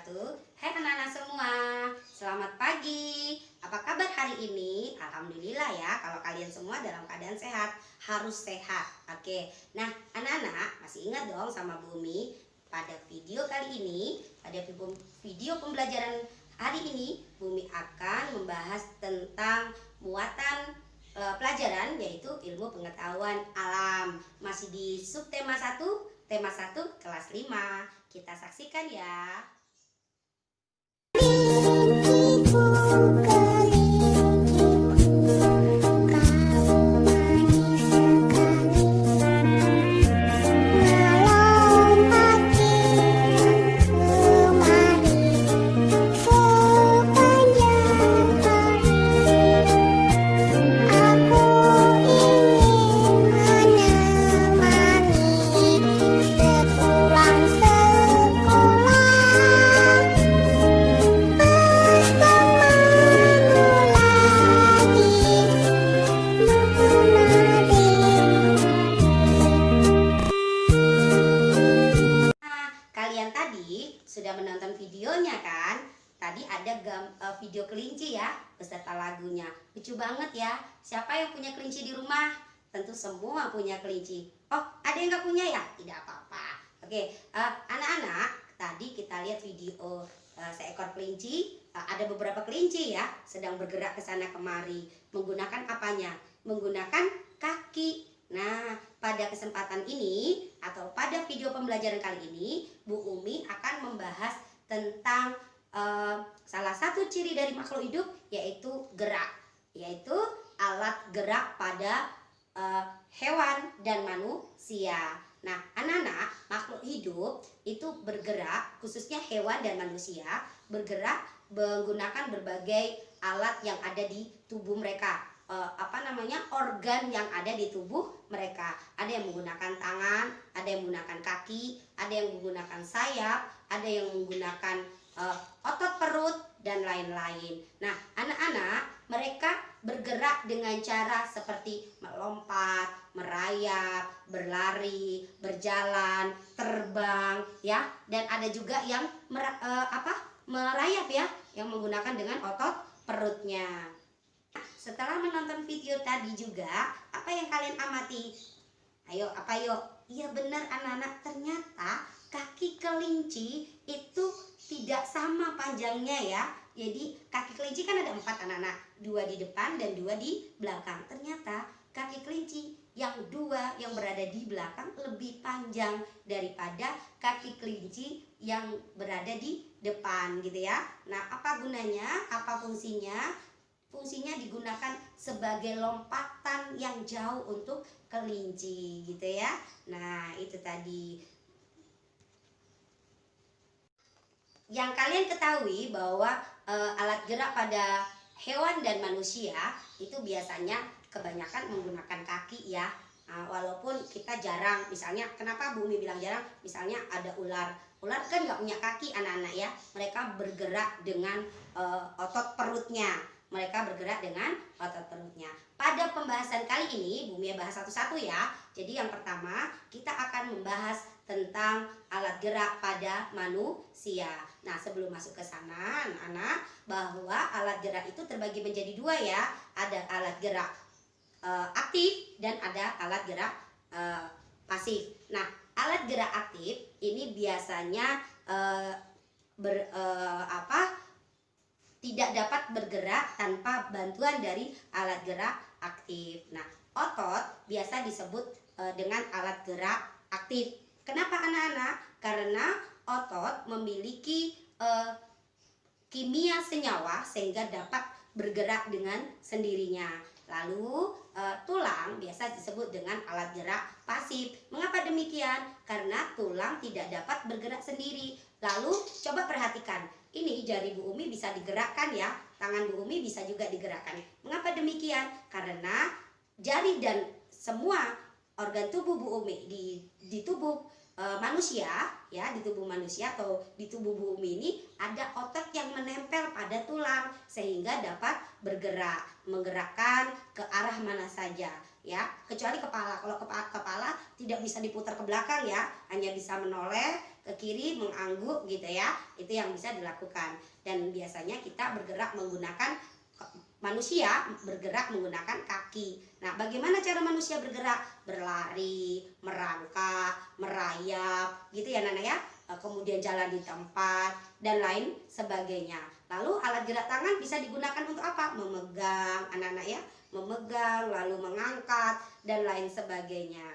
wabarakatuh. Hai anak-anak semua, selamat pagi. Apa kabar hari ini? Alhamdulillah ya, kalau kalian semua dalam keadaan sehat. Harus sehat, oke. Nah anak-anak masih ingat dong sama Bumi? Pada video kali ini, pada video pembelajaran hari ini, Bumi akan membahas tentang muatan pelajaran, yaitu ilmu pengetahuan alam. Masih di subtema 1, tema 1 kelas 5. Kita saksikan ya. Sudah menonton videonya kan? Tadi ada video kelinci ya, beserta lagunya. Lucu banget ya. Siapa yang punya kelinci di rumah? Tentu semua punya kelinci. Oh, ada yang nggak punya ya? Tidak apa-apa. Oke, anak-anak, tadi kita lihat video seekor kelinci. Ada beberapa kelinci ya, sedang bergerak ke sana kemari. Menggunakan apanya? Menggunakan kaki. Nah, pada kesempatan ini atau pada video pembelajaran kali ini, Bu Umi akan membahas tentang salah satu ciri dari makhluk hidup, yaitu gerak, yaitu alat gerak pada hewan dan manusia. Nah, anak-anak, makhluk hidup itu bergerak, khususnya hewan dan manusia, bergerak menggunakan berbagai alat yang ada di tubuh mereka. Organ yang ada di tubuh mereka. Ada yang menggunakan tangan, ada yang menggunakan kaki, ada yang menggunakan sayap, ada yang menggunakan otot perut dan lain-lain. Nah, anak-anak, mereka bergerak dengan cara seperti melompat, merayap, berlari, berjalan, terbang, ya. Dan ada juga yang merayap ya, yang menggunakan dengan otot perutnya. Setelah menonton video tadi juga, apa yang kalian amati? Ayo, apa yuk? Iya benar anak-anak, ternyata kaki kelinci itu tidak sama panjangnya ya. Jadi kaki kelinci kan ada 4 anak-anak, 2 di depan dan 2 di belakang. Ternyata kaki kelinci yang 2 yang berada di belakang lebih panjang daripada kaki kelinci yang berada di depan gitu ya. Nah, apa gunanya? Apa fungsinya? Fungsinya digunakan sebagai lompatan yang jauh untuk kelinci gitu ya. Nah, itu tadi. Yang kalian ketahui bahwa alat gerak pada hewan dan manusia itu biasanya kebanyakan menggunakan kaki ya. Walaupun kita jarang, misalnya kenapa Bumi bilang jarang? Misalnya ada ular. Ular kan nggak punya kaki anak-anak ya. Mereka bergerak dengan otot perutnya. Mereka bergerak dengan otot perutnya. Pada pembahasan kali ini, Bumi bahas satu-satu ya. Jadi yang pertama, kita akan membahas tentang alat gerak pada manusia. Nah, sebelum masuk ke sana, anak-anak, bahwa alat gerak itu terbagi menjadi 2 ya. Ada alat gerak aktif dan ada alat gerak pasif. Nah, alat gerak aktif ini biasanya tidak dapat bergerak tanpa bantuan dari alat gerak aktif. Nah, otot biasa disebut dengan alat gerak aktif. Kenapa anak-anak? Karena otot memiliki kimia senyawa sehingga dapat bergerak dengan sendirinya. Lalu tulang biasa disebut dengan alat gerak pasif. Mengapa demikian? Karena tulang tidak dapat bergerak sendiri. Lalu coba perhatikan. Ini jari Bu Umi bisa digerakkan ya, tangan Bu Umi bisa juga digerakkan. Mengapa demikian? Karena jari dan semua organ tubuh Bu Umi di tubuh manusia ya, di tubuh manusia atau di tubuh Bu Umi ini ada otot yang menempel pada tulang sehingga dapat bergerak, menggerakkan ke arah mana saja. ya, kecuali kepala. Kalau kepala tidak bisa diputar ke belakang ya, hanya bisa menoleh ke kiri, mengangguk gitu ya. Itu yang bisa dilakukan. Dan biasanya kita bergerak menggunakan manusia bergerak menggunakan kaki. Nah, bagaimana cara manusia bergerak? Berlari, merangkak, merayap, gitu ya Nana ya. Kemudian jalan di tempat dan lain sebagainya. Lalu alat gerak tangan bisa digunakan untuk apa? Memegang, anak-anak ya, memegang, lalu mengangkat dan lain sebagainya.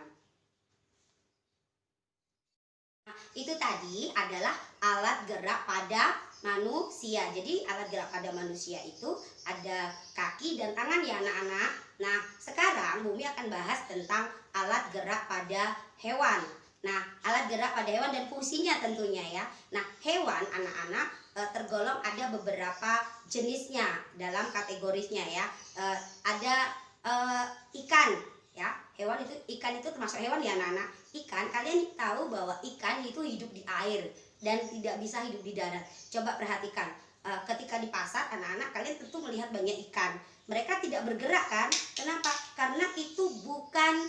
Nah, itu tadi adalah alat gerak pada manusia. Jadi alat gerak pada manusia itu ada kaki dan tangan ya anak-anak. Nah, sekarang Bumi akan bahas tentang alat gerak pada hewan. Nah, alat gerak pada hewan dan fungsinya tentunya ya. Nah, hewan anak-anak tergolong ada beberapa jenisnya dalam kategorisnya ya. Ada ikan ya. Hewan itu, ikan itu termasuk hewan ya anak-anak. Ikan, kalian tahu bahwa ikan itu hidup di air dan tidak bisa hidup di darat. Coba perhatikan, ketika di pasar anak-anak kalian tentu melihat banyak ikan. Mereka tidak bergerak kan? Kenapa? Karena itu bukan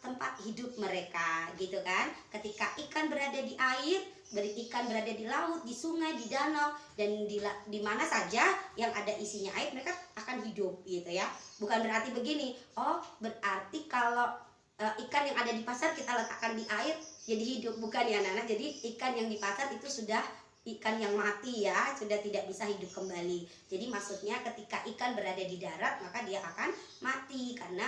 tempat hidup mereka, gitu kan? Ketika ikan berada di air, ikan berada di laut, di sungai, di danau, dan di mana saja yang ada isinya air, mereka akan hidup, gitu ya. Bukan berarti begini, oh berarti kalau ikan yang ada di pasar kita letakkan di air jadi hidup, bukan ya anak-anak. Jadi ikan yang di pasar itu sudah ikan yang mati ya, sudah tidak bisa hidup kembali. Jadi maksudnya ketika ikan berada di darat maka dia akan mati karena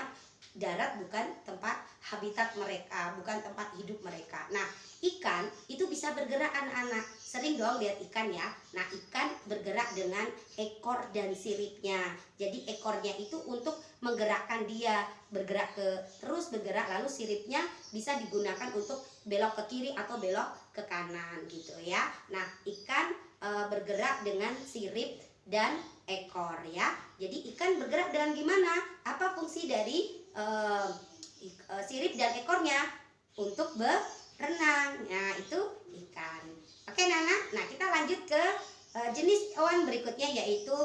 darat bukan tempat habitat mereka, bukan tempat hidup mereka. Nah, ikan itu bisa bergerak anak-anak. Sering dong lihat ikan ya. Nah, ikan bergerak dengan ekor dan siripnya. Jadi ekornya itu untuk menggerakkan dia, terus bergerak, lalu siripnya bisa digunakan untuk belok ke kiri atau belok ke kanan gitu ya. Nah, ikan bergerak dengan sirip dan ekor ya. Jadi ikan bergerak dengan gimana? Apa fungsi dari sirip dan ekornya? Untuk berenang. Nah, itu ikan. Oke Nana, nah kita lanjut ke jenis hewan berikutnya yaitu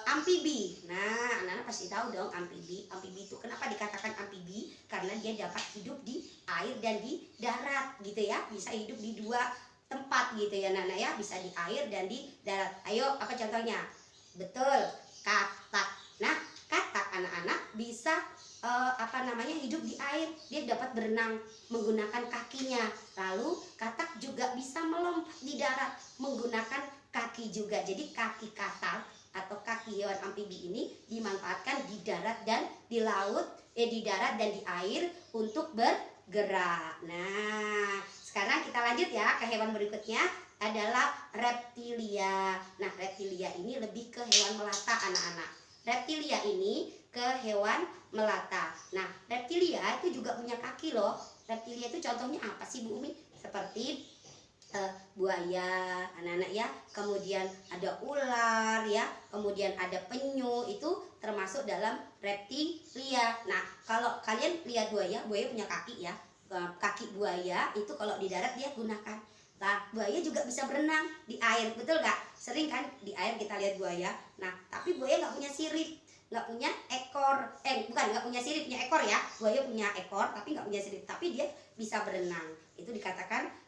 amfibi. Nah, anak-anak pasti tahu dong amfibi. Amfibi itu kenapa dikatakan amfibi? Karena dia dapat hidup di air dan di darat gitu ya. Bisa hidup di dua tempat gitu ya Nana ya. Bisa di air dan di darat. Ayo, apa contohnya? Betul, katak. Nah, katak anak-anak bisa hidup di air. Dia dapat berenang menggunakan kakinya. Lalu katak juga bisa melompat di darat menggunakan kaki juga. Jadi kaki katak atau kaki hewan amfibi ini dimanfaatkan di darat dan di laut, di darat dan di air untuk bergerak. Nah, sekarang kita lanjut ya ke hewan berikutnya adalah reptilia. Nah, reptilia ini lebih ke hewan melata anak-anak. Reptilia ini ke hewan melata. Nah, reptilia itu juga punya kaki loh. Reptilia itu contohnya apa sih Bu Umi? Seperti buaya, anak-anak ya. Kemudian ada ular ya. Kemudian ada penyu, itu termasuk dalam reptilia. Nah, kalau kalian lihat buaya punya kaki ya. Kaki buaya itu kalau di darat dia gunakan. Nah, buaya juga bisa berenang di air, betul nggak? Sering kan di air kita lihat buaya. Nah, tapi buaya nggak punya sirip, nggak punya ekor. Nggak punya sirip, punya ekor ya. Buaya punya ekor, tapi nggak punya sirip. Tapi dia bisa berenang. Itu dikatakan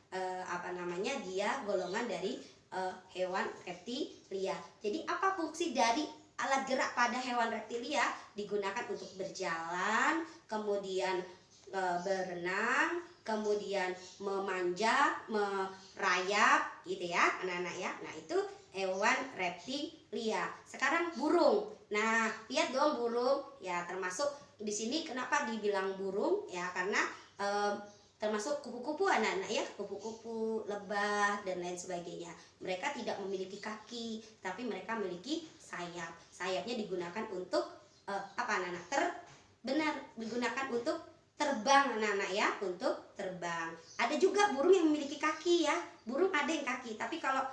dia golongan dari hewan reptilia. Jadi apa fungsi dari alat gerak pada hewan reptilia? Digunakan untuk berjalan, kemudian berenang, kemudian memanjat, merayap gitu ya anak-anak ya. Nah, itu hewan reptilia. Sekarang burung. Nah, lihat dong burung ya, termasuk di sini kenapa dibilang burung ya, karena termasuk kupu-kupu anak-anak ya, kupu-kupu, lebah dan lain sebagainya. Mereka tidak memiliki kaki, tapi mereka memiliki sayap. Sayapnya digunakan untuk anak-anak? Digunakan untuk terbang anak-anak ya, untuk terbang. Ada juga burung yang memiliki kaki ya. Burung ada yang kaki, tapi kalau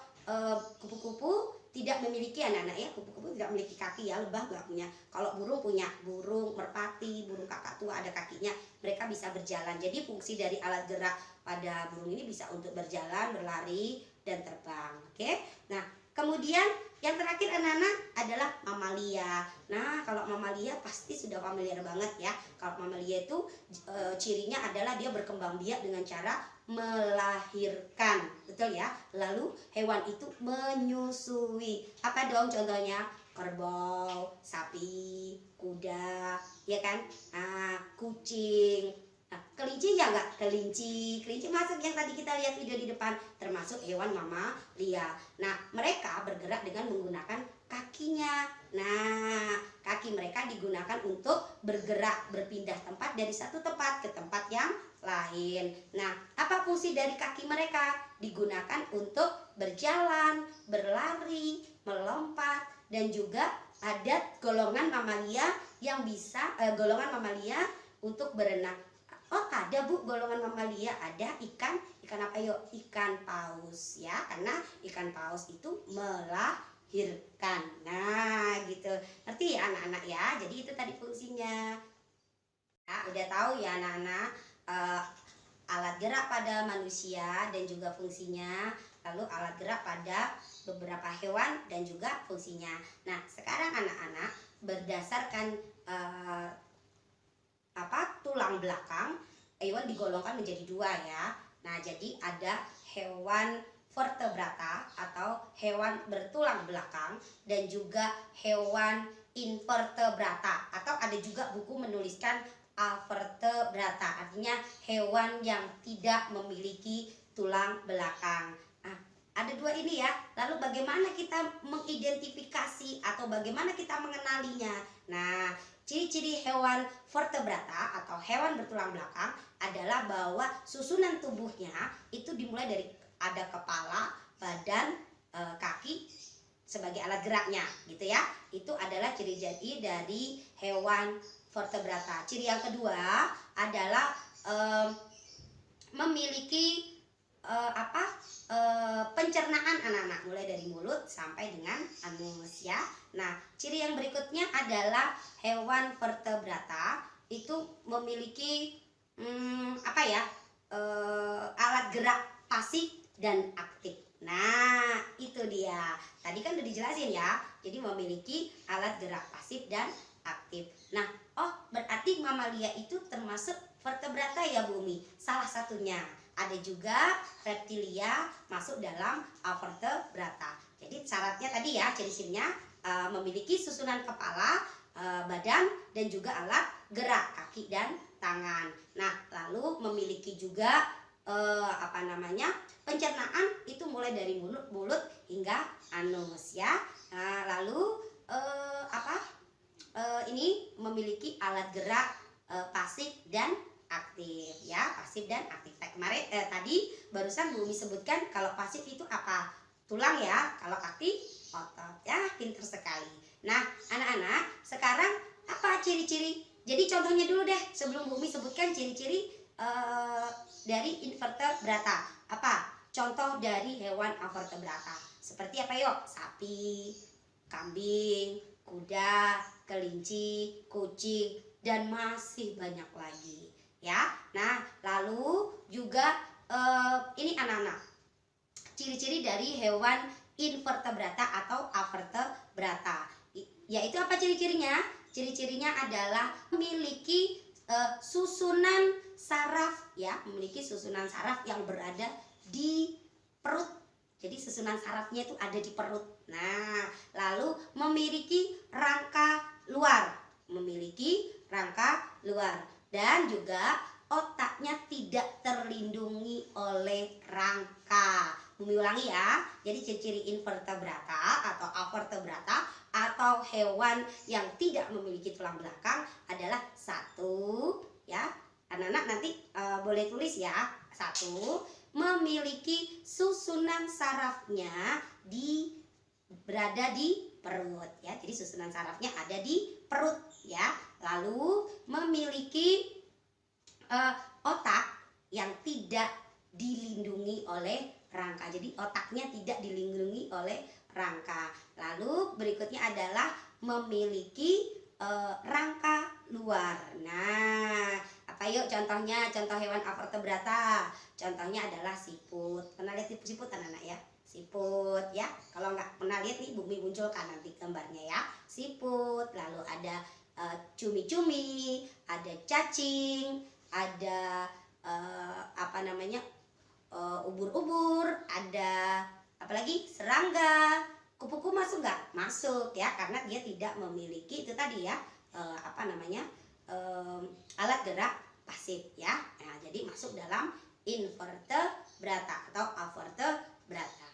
kupu-kupu tidak memiliki anak-anak ya. Kupu-kupu tidak memiliki kaki ya, lebah nggak punya. Kalau burung punya, burung merpati, burung kakak tua ada kakinya. Mereka bisa berjalan. Jadi fungsi dari alat gerak pada burung ini bisa untuk berjalan, berlari, dan terbang. Oke. Nah, Kemudian yang terakhir anak-anak adalah mamalia. Nah, kalau mamalia pasti sudah familiar banget ya. Kalau mamalia itu cirinya adalah dia berkembang biak dengan cara melahirkan, betul ya. Lalu hewan itu menyusui. Apa dong contohnya? Kerbau, sapi, kuda, ya kan? Kucing. Nah, kelinci ya enggak? Kelinci masuk yang tadi kita lihat video di depan, termasuk hewan mamalia. Nah, mereka bergerak dengan menggunakan kakinya. Nah, kaki mereka digunakan untuk bergerak, berpindah tempat dari satu tempat ke tempat yang lain. Nah, apa fungsi dari kaki mereka? Digunakan untuk berjalan, berlari, melompat, dan juga ada golongan mamalia yang bisa golongan mamalia untuk berenang. Oh, ada Bu, golongan mamalia, ada ikan apa yuk? Ikan paus ya, karena ikan paus itu melahirkan. Nah, gitu. Ngerti ya anak-anak ya? Jadi itu tadi fungsinya. Nah, udah tahu ya anak-anak alat gerak pada manusia dan juga fungsinya, lalu alat gerak pada beberapa hewan dan juga fungsinya. Nah, sekarang anak-anak berdasarkan tulang belakang, hewan digolongkan menjadi dua ya. Nah, jadi ada hewan vertebrata atau hewan bertulang belakang dan juga hewan invertebrata, atau ada juga buku menuliskan avertebrata, artinya hewan yang tidak memiliki tulang belakang. Nah, ada dua ini ya. Lalu bagaimana kita mengidentifikasi atau bagaimana kita mengenalinya? Nah, ciri-ciri hewan vertebrata atau hewan bertulang belakang adalah bahwa susunan tubuhnya itu dimulai dari ada kepala, badan, kaki sebagai alat geraknya, gitu ya. Itu adalah ciri-ciri dari hewan vertebrata. Ciri yang kedua adalah memiliki pencernaan anak-anak, mulai dari mulut sampai dengan anus ya. Nah, ciri yang berikutnya adalah hewan vertebrata itu memiliki alat gerak pasif dan aktif. Nah, itu dia. Tadi kan udah dijelasin ya. Jadi memiliki alat gerak pasif dan aktif. Nah, berarti mamalia itu termasuk vertebrata ya Bu Umi? Salah satunya. Ada juga reptilia masuk dalam vertebrata. Jadi syaratnya tadi ya, ciri-cirinya memiliki susunan kepala, badan, dan juga alat gerak kaki dan tangan. Nah, lalu memiliki juga pencernaan itu mulai dari mulut hingga anus ya. Nah, lalu ini memiliki alat gerak pasif dan aktif ya, pasif dan aktif. Kemarin tadi barusan Bu Umi sebutkan kalau pasif itu apa? Tulang ya, kalau aktif otot ya, pinter sekali. Nah, anak-anak, sekarang apa ciri-ciri? Jadi contohnya dulu deh sebelum Bu Umi sebutkan ciri-ciri dari invertebrata. Apa? Contoh dari hewan invertebrata. Seperti apa yuk? Sapi, kambing, kuda, kelinci, kucing, dan masih banyak lagi ya. Nah, lalu juga ini anak-anak, ciri-ciri dari hewan invertebrata atau avertebrata, yaitu apa ciri-cirinya? Ciri-cirinya adalah memiliki susunan saraf ya, memiliki susunan saraf yang berada di perut. Jadi susunan sarafnya itu ada di perut. Nah, lalu memiliki rangka luar, dan juga otaknya tidak terlindungi oleh rangka. Bumi ulangi ya. Jadi ciri-ciri invertebrata atau avertebrata atau hewan yang tidak memiliki tulang belakang adalah satu ya. Anak-anak nanti boleh tulis ya. Satu, memiliki susunan sarafnya berada di perut ya. Jadi susunan sarafnya ada di perut ya. Lalu memiliki otak yang tidak dilindungi oleh rangka. Jadi otaknya tidak dilindungi oleh rangka. Lalu berikutnya adalah memiliki rangka luar. Nah, apa Ayo contohnya, contoh hewan avertebrata. Contohnya adalah siput. Pernah lihat siput anak-anak ya? Siput ya. Kalau nggak pernah lihat nih, Bumi munculkan nanti gambarnya ya. Siput, lalu ada cumi-cumi, ada cacing, ada apa namanya, ubur-ubur, ada apalagi serangga. Kupu-kupu masuk nggak? Masuk ya, karena dia tidak memiliki itu tadi ya, apa namanya, alat gerak pasif ya. Nah, jadi masuk dalam invertebrata atau avertebrata.